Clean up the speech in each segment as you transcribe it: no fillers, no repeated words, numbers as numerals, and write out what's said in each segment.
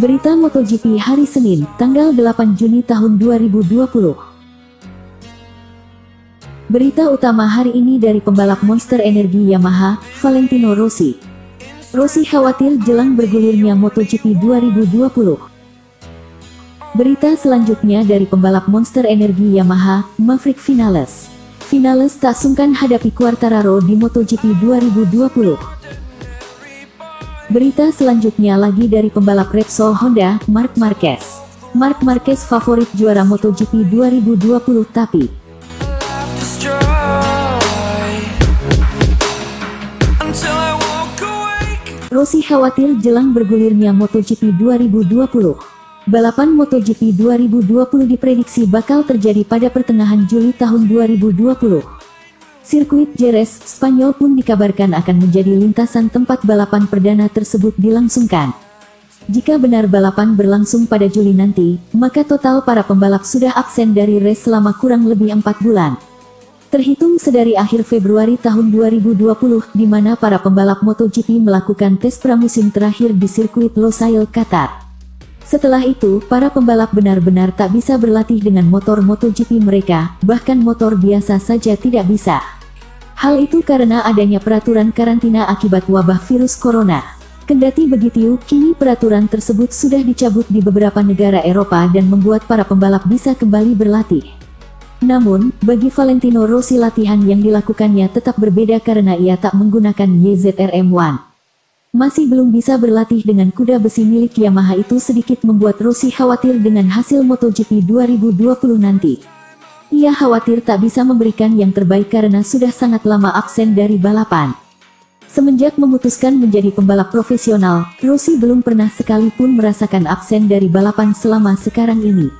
Berita MotoGP hari Senin, tanggal 8 Juni tahun 2020. Berita utama hari ini dari pembalap Monster Energy Yamaha, Valentino Rossi. Rossi khawatir jelang bergulirnya MotoGP 2020. Berita selanjutnya dari pembalap Monster Energy Yamaha, Maverick Vinales. Vinales tak sungkan hadapi Quartararo di MotoGP 2020. Berita selanjutnya lagi dari pembalap Repsol Honda, Marc Marquez. Marc Marquez favorit juara MotoGP 2020 tapi Rossi khawatir jelang bergulirnya MotoGP 2020. Balapan MotoGP 2020 diprediksi bakal terjadi pada pertengahan Juli tahun 2020. Sirkuit Jerez, Spanyol pun dikabarkan akan menjadi lintasan tempat balapan perdana tersebut dilangsungkan. Jika benar balapan berlangsung pada Juli nanti, maka total para pembalap sudah absen dari race selama kurang lebih 4 bulan. Terhitung sedari akhir Februari tahun 2020, di mana para pembalap MotoGP melakukan tes pramusim terakhir di sirkuit Losail, Qatar. Setelah itu, para pembalap benar-benar tak bisa berlatih dengan motor MotoGP mereka, bahkan motor biasa saja tidak bisa. Hal itu karena adanya peraturan karantina akibat wabah virus corona. Kendati begitu, kini peraturan tersebut sudah dicabut di beberapa negara Eropa dan membuat para pembalap bisa kembali berlatih. Namun, bagi Valentino Rossi latihan yang dilakukannya tetap berbeda karena ia tak menggunakan YZR-M1. Masih belum bisa berlatih dengan kuda besi milik Yamaha itu sedikit membuat Rossi khawatir dengan hasil MotoGP 2020 nanti. Ia khawatir tak bisa memberikan yang terbaik karena sudah sangat lama absen dari balapan. Semenjak memutuskan menjadi pembalap profesional, Rossi belum pernah sekalipun merasakan absen dari balapan selama sekarang ini.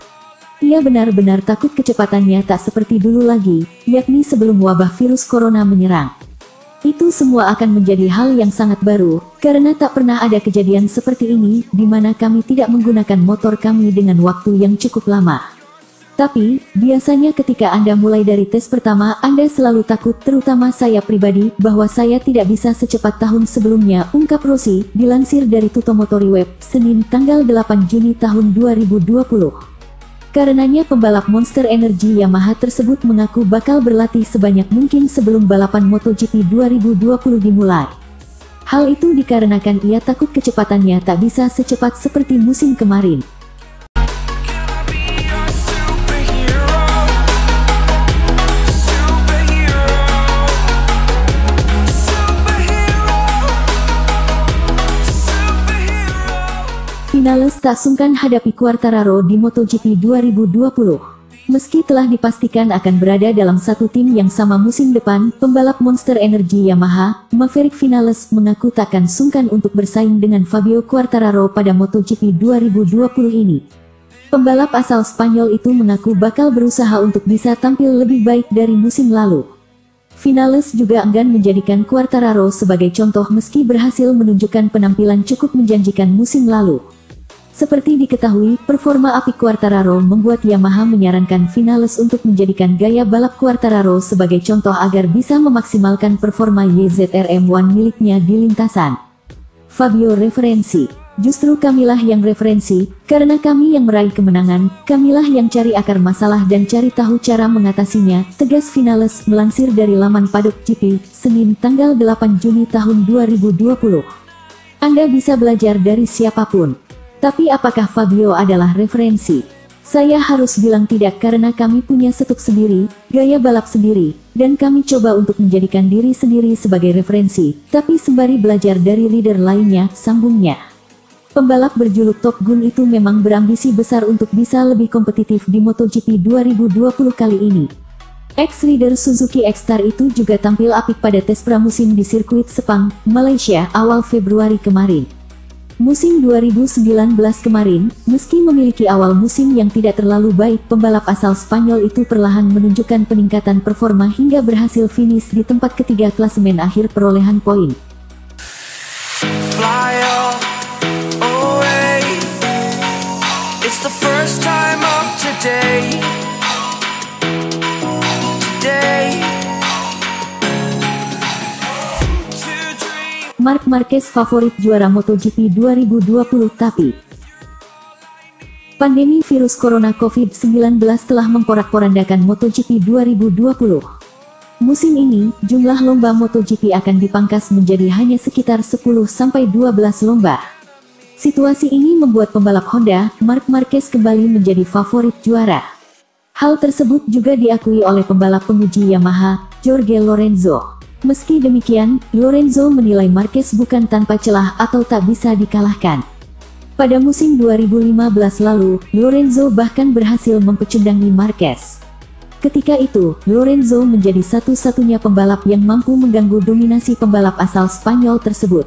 Ia benar-benar takut kecepatannya tak seperti dulu lagi, yakni sebelum wabah virus corona menyerang. Itu semua akan menjadi hal yang sangat baru, karena tak pernah ada kejadian seperti ini, di mana kami tidak menggunakan motor kami dengan waktu yang cukup lama. Tapi, biasanya ketika Anda mulai dari tes pertama, Anda selalu takut, terutama saya pribadi, bahwa saya tidak bisa secepat tahun sebelumnya, ungkap Rossi, dilansir dari Tuttomotori Web, Senin tanggal 8 Juni tahun 2020. Karenanya pembalap Monster Energy Yamaha tersebut mengaku bakal berlatih sebanyak mungkin sebelum balapan MotoGP 2020 dimulai. Hal itu dikarenakan ia takut kecepatannya tak bisa secepat seperti musim kemarin. Vinales tak sungkan hadapi Quartararo di MotoGP 2020. Meski telah dipastikan akan berada dalam satu tim yang sama musim depan, pembalap Monster Energy Yamaha, Maverick Vinales mengaku takkan sungkan untuk bersaing dengan Fabio Quartararo pada MotoGP 2020 ini. Pembalap asal Spanyol itu mengaku bakal berusaha untuk bisa tampil lebih baik dari musim lalu. Vinales juga enggan menjadikan Quartararo sebagai contoh meski berhasil menunjukkan penampilan cukup menjanjikan musim lalu. Seperti diketahui, performa apik Quartararo membuat Yamaha menyarankan Vinales untuk menjadikan gaya balap Quartararo sebagai contoh agar bisa memaksimalkan performa YZR-M1 miliknya di lintasan. Fabio referensi. Justru kamilah yang referensi, karena kami yang meraih kemenangan, kamilah yang cari akar masalah dan cari tahu cara mengatasinya, tegas Vinales melansir dari laman Paddock GP, Senin tanggal 8 Juni tahun 2020. Anda bisa belajar dari siapapun. Tapi apakah Fabio adalah referensi? Saya harus bilang tidak karena kami punya setuk sendiri, gaya balap sendiri, dan kami coba untuk menjadikan diri sendiri sebagai referensi, tapi sembari belajar dari leader lainnya, sambungnya. Pembalap berjuluk Top Gun itu memang berambisi besar untuk bisa lebih kompetitif di MotoGP 2020 kali ini. Ex-leader Suzuki X-Star itu juga tampil apik pada tes pramusim di sirkuit Sepang, Malaysia, awal Februari kemarin. Musim 2019 kemarin, meski memiliki awal musim yang tidak terlalu baik, pembalap asal Spanyol itu perlahan menunjukkan peningkatan performa hingga berhasil finish di tempat ketiga klasemen akhir perolehan poin. Marc Marquez favorit juara MotoGP 2020 tapi Pandemi virus corona COVID-19 telah memporak-porandakan MotoGP 2020. Musim ini, jumlah lomba MotoGP akan dipangkas menjadi hanya sekitar 10-12 lomba. Situasi ini membuat pembalap Honda, Marc Marquez kembali menjadi favorit juara. Hal tersebut juga diakui oleh pembalap penguji Yamaha, Jorge Lorenzo. Meski demikian, Lorenzo menilai Marquez bukan tanpa celah atau tak bisa dikalahkan. Pada musim 2015 lalu, Lorenzo bahkan berhasil mempecundangi Marquez. Ketika itu, Lorenzo menjadi satu-satunya pembalap yang mampu mengganggu dominasi pembalap asal Spanyol tersebut.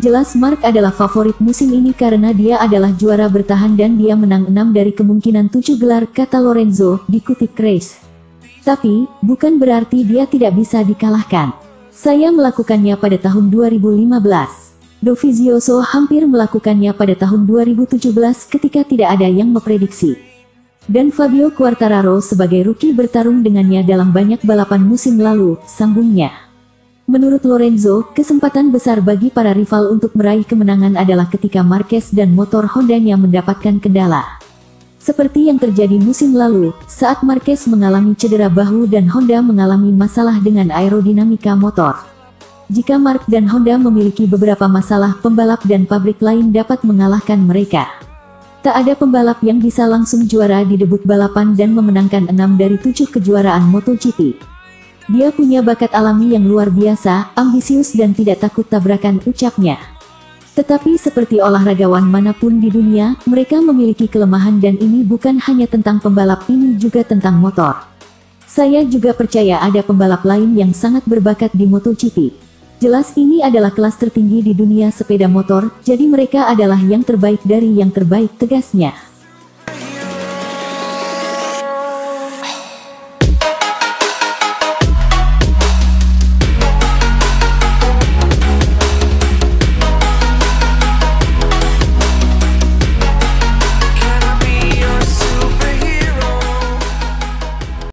Jelas Marc adalah favorit musim ini karena dia adalah juara bertahan dan dia menang 6 dari kemungkinan 7 gelar, kata Lorenzo, dikutip Race. Tapi, bukan berarti dia tidak bisa dikalahkan. Saya melakukannya pada tahun 2015. Dovizioso hampir melakukannya pada tahun 2017 ketika tidak ada yang memprediksi. Dan Fabio Quartararo sebagai rookie bertarung dengannya dalam banyak balapan musim lalu, sambungnya. Menurut Lorenzo, kesempatan besar bagi para rival untuk meraih kemenangan adalah ketika Marquez dan motor Hondanya mendapatkan kendala. Seperti yang terjadi musim lalu, saat Marquez mengalami cedera bahu dan Honda mengalami masalah dengan aerodinamika motor. Jika Marc dan Honda memiliki beberapa masalah, pembalap dan pabrik lain dapat mengalahkan mereka. Tak ada pembalap yang bisa langsung juara di debut balapan dan memenangkan 6 dari 7 kejuaraan MotoGP. Dia punya bakat alami yang luar biasa, ambisius dan tidak takut tabrakan, ucapnya. Tetapi seperti olahragawan manapun di dunia, mereka memiliki kelemahan dan ini bukan hanya tentang pembalap, ini juga tentang motor. Saya juga percaya ada pembalap lain yang sangat berbakat di MotoGP. Jelas ini adalah kelas tertinggi di dunia sepeda motor, jadi mereka adalah yang terbaik dari yang terbaik, tegasnya.